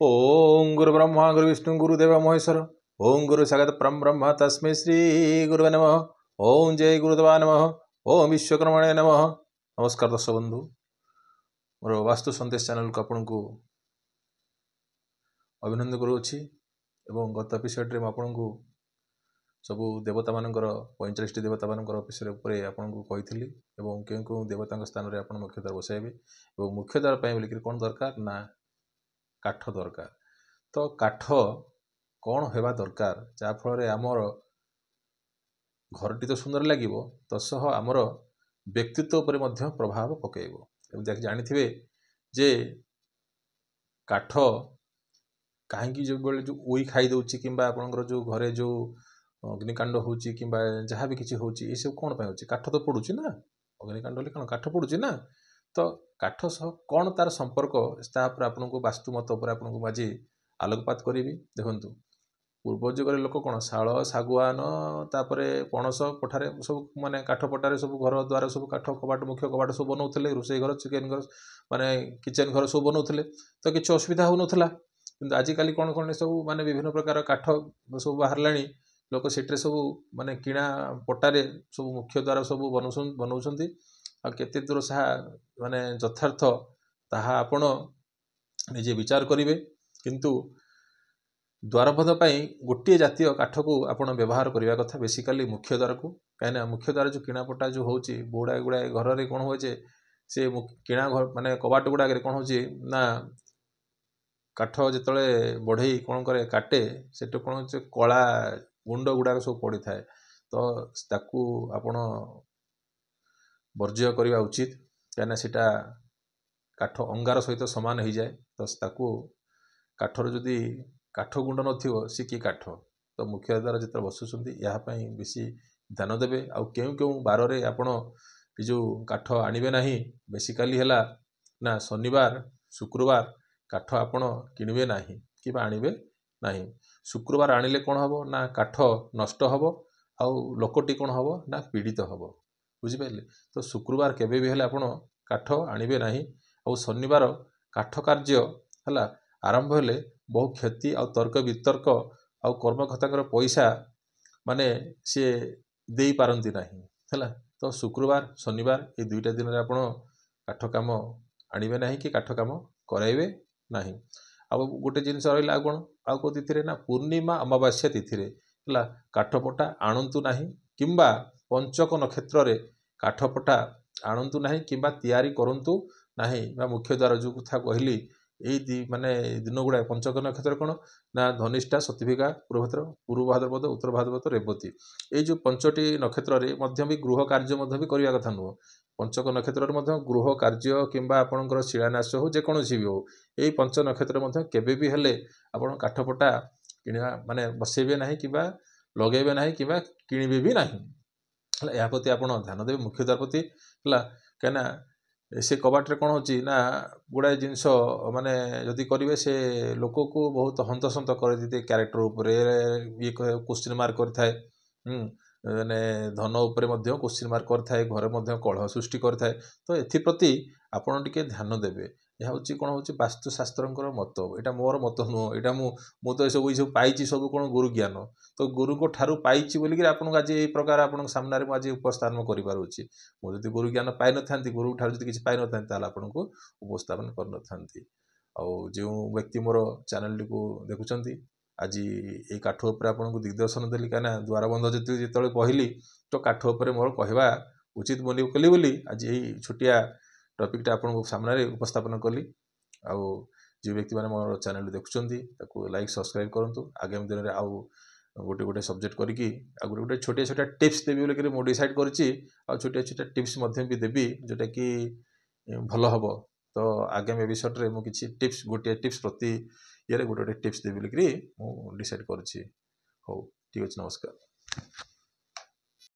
ओम गुरु ब्रह्मा गुरु विष्णु गुरुदेव महेश्वर ओम गुरु साक्षात् परम ब्रह्म तस्मै श्री गुरुवे नमः। ओम जय गुरुदेवा नमः। ओम विश्वकर्मणे नमः। नमस्कार दर्शक बंधु, मोर वास्तु संदेश चैनल को आपन को अभिनंदन करुछि। एवं गत एपिसोड रे आपन को सबु देवता मानकर 45 देवता मानकर विषय आपन को कही एवं केउ केउ देवता स्थान रे आपन मुख्य द्वार बसाइबे एवं मुख्य द्वार पय बोली कोन दरकार ना काठ दरकार। तो काठ कौन हेबा दरकार जा फल आमर घरटी तो सुंदर लगे तसह आमर व्यक्तित्व पर मध्य प्रभाव पकेब। जानी जे काठ कहीं जो बेले जो उई खाई दौची कि आपंकर जो घरे जो अग्निकांड होची कि जहाँ भी किसी होची ये सब कौन होची काठ तो पड़ुची ना। अग्निकांड हेल्ले कौन काठ पड़ुची ना। तो काठ सह कौन तार संपर्क आपन को वास्तु मत उपर आपन को आज आलोकपात करी। देखु पूर्व जुगर लोक कौन शाल शागुआन तापरे पणस पठारे सब माने काठ पटारे सब घर द्वार सब काठ कबाट मुख्य कबाट सब बनाऊे रोसई घर चिकेन घर माने किचेन घर सब बनाऊे तो किसी असुविधा हो नाला। कि आजिकल कौन कौन सब माने विभिन्न प्रकार काठ सब बाहर लोक से सब माने किणा पटारे सब मुख्य द्वार सब बनाऊँ आ केते दूर सा माने यथार्थ ताहा आपण निजे विचार करिवे। किंतु द्वारबंध गोटे जातीय काठ को आपण व्यवहार करने कथा बेसिकाली मुख्य द्वार को कहीं मुख्य द्वार जो किणापटा जो हो गुड़ाए गुड़ाए घर में कौन हो से किणा घर माने कबाट गुड़ाक कौन हो ना काठ जिते बढ़ई कौन करे काटे से कौन हो कला गुंड गुड़ाक सब पड़ी थाए। तो ताकू आपण वर्ज्य करने उचित कहीं सीटा काठ अंगार सहित सामान हो जाए। तो ताकू काठर जदि काठ गुंड नथिबो सी कि काठ तो मुख्य द्वार जिते बसुँच यापाई बेसी ध्यान देवे। आउ केउ केउ बार रे आपण जो काठ आणवे ना बेसिकाली है ना शनिवार शुक्रवार काठ आपण किणवे ना कि आणवे ना। शुक्रवार आणिले कौन हम ना काठ नष्ट हम आउ लोकटी कौन हम ना पीड़ित हम बुझिपारे। तो शुक्रवार केबे भी हेले आपण काठ आणवे ना। आउ शनिवार काठ कार्य है आरंभ हेले बहु क्षति आ तर्क वितर्क आउ कर्मकर्ता पैसा माने सी दे पारती ना है। तो शुक्रवार शनिवार ये दुईटा दिन में आप काठ कम आणवे ना कि काठ कम कराइबे ना। आउ गोटे जिनस रहा कौन आउ को तिथि ना पूर्णिमा अमावास्या तिथि है काठपटा आणतु ना किंबा पंचक नक्षत्र रे काठपटा आणतु ना किंबा तैयारी करंतु ना। मुख्य द्वार जो कथा कहली यही माने दिन गुड़ा पंचक नक्षत्र कौन ना धनिष्ठा सतभिका पूर्व भाद्रपद उत्तर भाद्रपद रेवती ये जो पंचटी नक्षत्र रे भी गृह कार्य भी करने कथा नुह। पंचक नक्षत्र गृह कार्य किंबा आपणकर शिलान्यास हो जेकोसी भी हो यही पंच नक्षत्र केबे भी हेले आपण काठपटा किणवा माने बसैबे ना कि लगेबे ना कि किणवे भी ना। या प्रति आप ध्यान देवे मुख्य द्वार प्रति है कहीं से कबाटे कौन हो ना गुड़ाए जिनस माने जदि करेंगे से लोक को बहुत हंतसंत कर देते क्यारेक्टर उपर ये क्वेश्चन मार्क करए माने धन उपर क्वेश्चन मार्क करए घरे कलह सृष्टि करए। तो एप्रति आपड़ टे ध्यान देवे। यह हूँ कौन हो वास्तुशास्त्र मत यहाँ मोर मत नुह यहाँ मु तो सब सब पाई सब कौन गुरु ज्ञान तो गुरु को ठारू पाई बोलिक आपको आज ये प्रकार आप सामने आज उपस्थापन करुच्ची। मुझे गुरु ज्ञान पाई न था गुरु ठार किसी पाई न था आपको उपस्थापन कर जो व्यक्ति मोर चैनल टी को देखुं आज ये काठ उपर आपको दिग्दर्शन देली कहीं द्वारबंध जो कहली तो काठ उपर मोर कहवा उचित बोली कली बोली आज यही छोटिया टॉपिक टा आपको सामने उपस्थापन कली। आउ जो व्यक्ति मैंने मोर चैनल देखुं लाइक सब्सक्राइब करूँ। आगामी दिन में आउ गोटे गोटे सब्जेक्ट करके गोटे गोटे छोटिया छोटिया टिप्स देवी बोलिक मुझे डिसाइड करी छोटिया छोटिया टिप्स भी देवी जोटा कि भल हम। तो आगामी एपिसोड रे मु किछि टिप्स गोटे टिप्स प्रति ये गोटे गोटे टिप्स देवी बोलिक डिसाइड करी। हो ठीक अच्छे, नमस्कार।